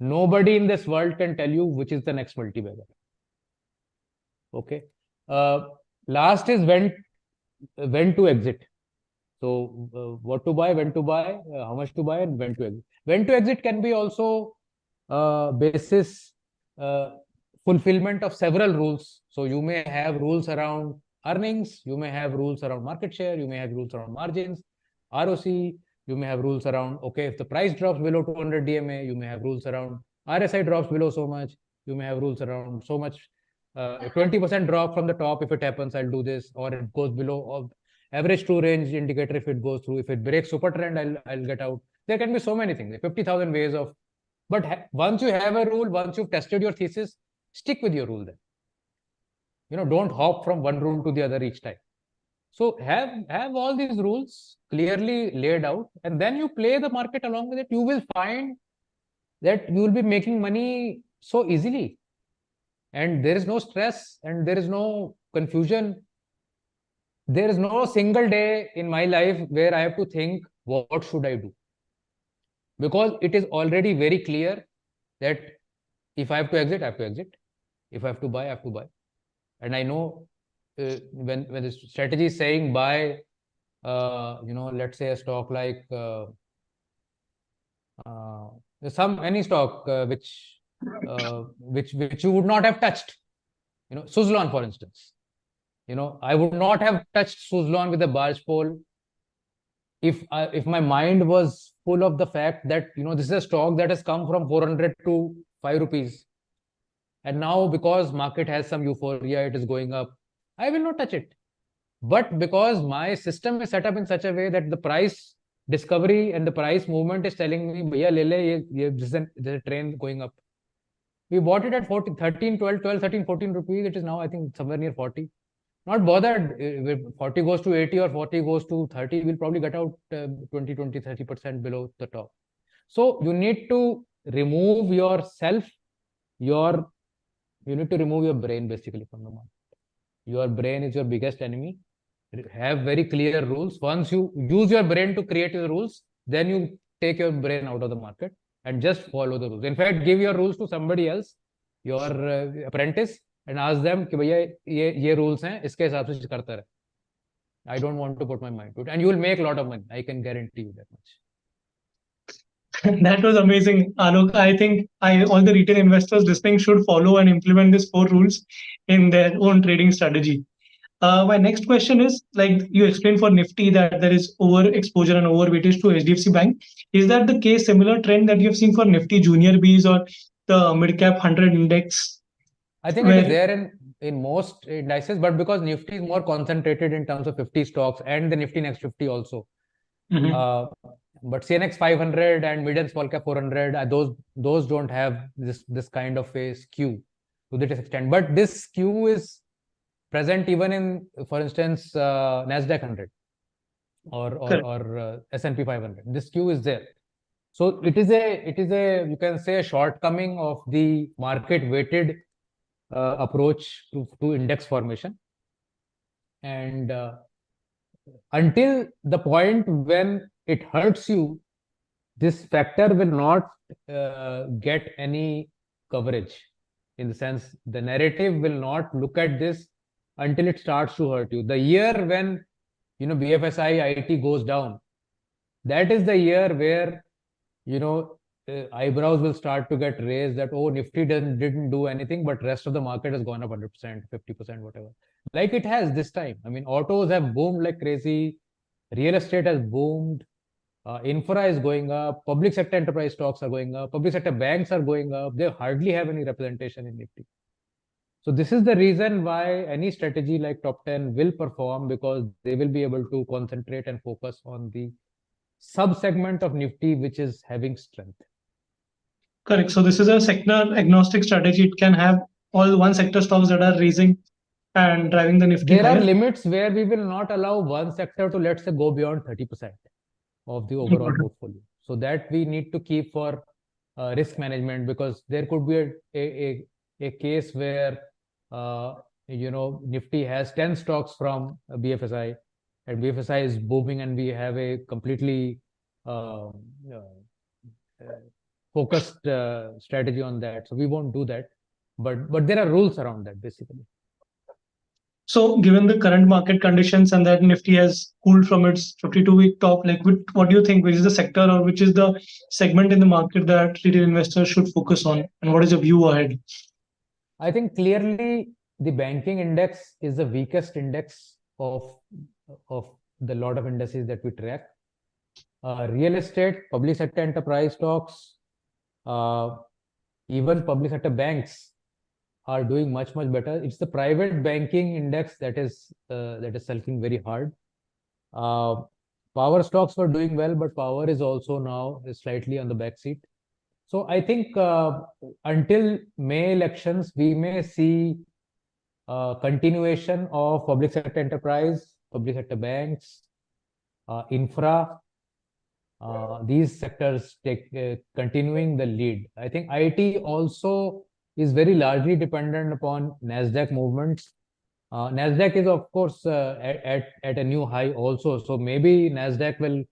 Nobody in this world can tell you which is the next multi-bagger. Okay. Last is when to exit. So what to buy, when to buy, how much to buy, and when to exit. When to exit can be also basis fulfillment of several rules. So you may have rules around earnings, you may have rules around market share, you may have rules around margins, ROC, you may have rules around, okay, if the price drops below 200 DMA, you may have rules around RSI drops below so much, you may have rules around so much. a 20% drop from the top. If it happens, I'll do this, or it goes below, or average true range indicator, if it goes through, if it breaks super trend, I'll get out. There can be so many things, 50,000 ways of, but once you have a rule, once you've tested your thesis, stick with your rule then. Don't hop from one rule to the other each time. So have all these rules clearly laid out, and then you play the market along with it. You will find that you will be making money so easily, and there is no stress and there is no confusion. There is no single day in my life where I have to think, what should I do? Because it is already very clear that if I have to exit, I have to exit. If I have to buy, I have to buy. And I know when the strategy is saying buy, let's say a stock like any stock which you would not have touched, Suzlon, for instance. I would not have touched Suzlon with a barge pole if my mind was full of the fact that this is a stock that has come from 400 to 5 rupees, and now because market has some euphoria, it is going up. I will not touch it. But because my system is set up in such a way that the price discovery and the price movement is telling me, bhaiya le le, there's a train going up. We bought it at 13, 14 rupees. It is now, I think, somewhere near 40. Not bothered. If 40 goes to 80 or 40 goes to 30, we'll probably get out 20, 30% below the top. So you need to remove yourself, you need to remove your brain basically from the market. Your brain is your biggest enemy. Have very clear rules. Once you use your brain to create your rules, then you take your brain out of the market and just follow the rules. In fact, give your rules to somebody else, your apprentice, and ask them कि भैया ये rules हैं, इसके हिसाब से करता रहे. I don't want to put my mind to it, and you will make a lot of money. I can guarantee you that much. That was amazing, Alok. I think all the retail investors listening should follow and implement these 4 rules in their own trading strategy. My next question is, like you explained for Nifty that there is overexposure and overweightage to HDFC Bank. Is that the case, similar trend that you have seen for Nifty Junior Bs or the mid cap 100 index? I think it is there in most indices, but because Nifty is more concentrated in terms of 50 stocks and the Nifty Next 50 also. But CNX 500 and mid and small cap 400, those don't have this kind of a skew to this extent. But this skew is present even in, for instance, Nasdaq 100 or S&P 500. This skew is there. So it is a you can say a shortcoming of the market weighted approach to index formation. And until the point when it hurts you, this factor will not get any coverage. In the sense, the narrative will not look at this until it starts to hurt you. The year when BFSI IT goes down, that is the year where eyebrows will start to get raised that, oh, Nifty didn't do anything, but rest of the market has gone up 100%, 50%, whatever. Like it has this time. I mean, autos have boomed like crazy. Real estate has boomed. Infra is going up. Public sector enterprise stocks are going up. Public sector banks are going up. They hardly have any representation in Nifty. So this is the reason why any strategy like top 10 will perform, because they will be able to concentrate and focus on the sub-segment of Nifty which is having strength. Correct. So this is a sector agnostic strategy. It can have all one sector stocks that are raising and driving the Nifty There higher. are limits where we will not allow one sector to, let's say, go beyond 30% of the overall portfolio. So that we need to keep for risk management, because there could be a case where Nifty has 10 stocks from BFSI, and BFSI is booming, and we have a completely focused strategy on that. So we won't do that, but there are rules around that basically. So given the current market conditions and that Nifty has cooled from its 52-week top, like what do you think, which is the sector or which is the segment in the market that retail investors should focus on, and what is your view ahead? I think clearly the banking index is the weakest index of the lot of indices that we track. Real estate, public sector enterprise stocks, even public sector banks, are doing much better. It's the private banking index that is sulking very hard. Power stocks were doing well, but power is also now slightly on the back seat. So I think until May elections, we may see continuation of public sector enterprise, public sector banks, infra, these sectors continuing the lead. I think IT also is very largely dependent upon Nasdaq movements. Nasdaq is of course at a new high also, so maybe Nasdaq will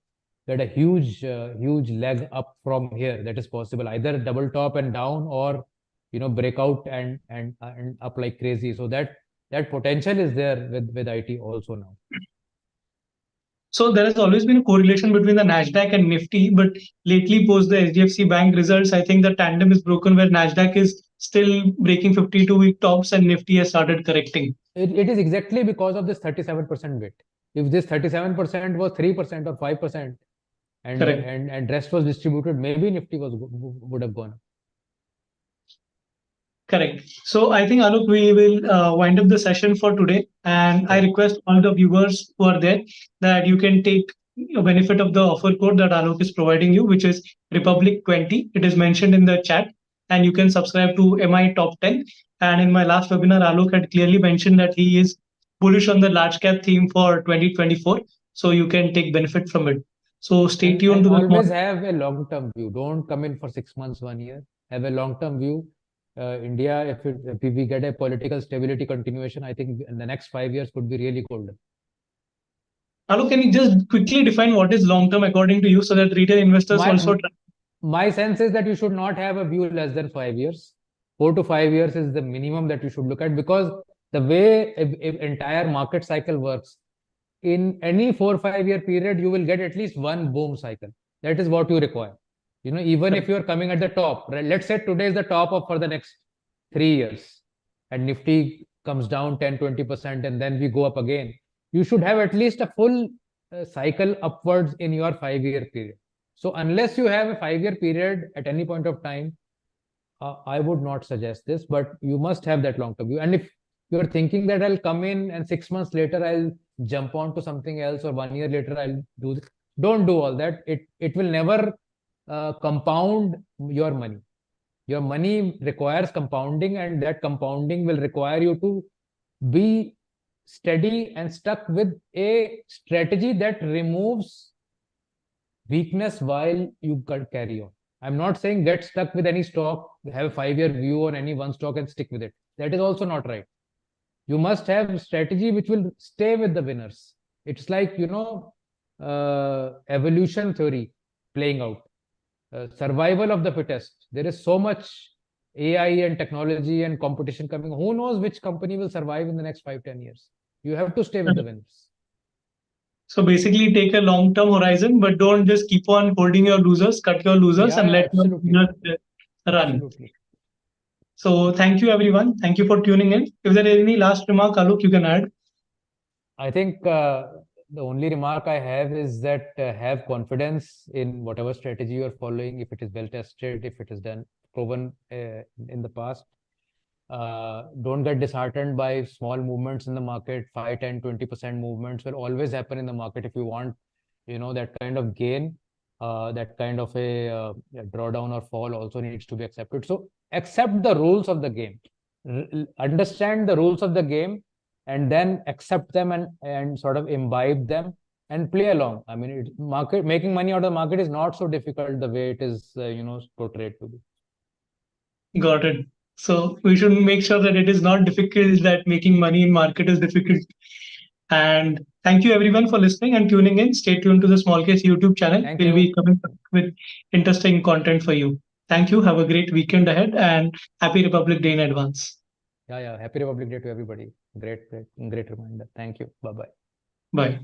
get a huge leg up from here. That is possible, either double top and down, or break out and up like crazy. So that potential is there with IT also now. So there has always been a correlation between the Nasdaq and Nifty, but lately post the HDFC Bank results, I think the tandem is broken where Nasdaq is still breaking 52-week tops and Nifty has started correcting. It is exactly because of this 37% bit. If this 37% was 3% or 5%, and rest was distributed, maybe Nifty would have gone up. Correct. So I think, Alok, we will wind up the session for today. And I request all the viewers who are there that you can take a benefit of the offer code that Alok is providing you, which is Republic20. It is mentioned in the chat. And you can subscribe to MI Top 10. And in my last webinar, Alok had clearly mentioned that he is bullish on the large cap theme for 2024. So you can take benefit from it. So stay tuned. Always have a long-term view. Don't come in for 6 months, 1 year. Have a long-term view. India, if we get a political stability continuation, I think in the next 5 years could be really golden. Alok, can you just quickly define what is long-term according to you, so that retail investors also try? My sense is that you should not have a view less than 5 years. 4 to 5 years is the minimum that you should look at, because the way an entire market cycle works, in any 4 or 5 year period, you will get at least one boom cycle. That is what you require. Even if you're coming at the top, right? Let's say today is the top of for the next 3 years, and Nifty comes down 10-20%, and then we go up again. You should have at least a full cycle upwards in your 5 year period. So unless you have a 5 year period at any point of time, I would not suggest this, but you must have that long-term view. And if you're thinking that I'll come in and 6 months later I'll jump on to something else, or 1 year later I'll do this, don't do all that. It will never compound your money. Your money requires compounding, and that compounding will require you to be steady and stuck with a strategy that removes weakness while you carry on. I'm not saying get stuck with any stock, have a 5 year view on any one stock and stick with it. That is also not right. You must have a strategy which will stay with the winners. It's like, evolution theory playing out. Survival of the fittest. There is so much AI and technology and competition coming. Who knows which company will survive in the next 5-10 years? You have to stay with the winners. So basically take a long-term horizon, but don't just keep on holding your losers, cut your losers, and let your winners run. Absolutely. So thank you, everyone. Thank you for tuning in. If there is any last remark, Alok, you can add. I think the only remark I have is that have confidence in whatever strategy you are following. If it is well tested, if it is proven in the past, don't get disheartened by small movements in the market. 5, 10, 20% movements will always happen in the market. If you want, that kind of gain, that kind of a drawdown or fall also needs to be accepted. So accept the rules of the game, understand the rules of the game, and then accept them and sort of imbibe them and play along. I mean, making money out of the market is not so difficult the way it is, portrayed to be. Got it. So we should make sure that it is not difficult, that making money in market is difficult. And thank you everyone for listening and tuning in. Stay tuned to the Small Case YouTube channel. We'll be coming up with interesting content for you. Thank you. Have a great weekend ahead, and happy Republic Day in advance. Yeah. Happy Republic Day to everybody. Great reminder. Thank you. Bye-bye. Bye.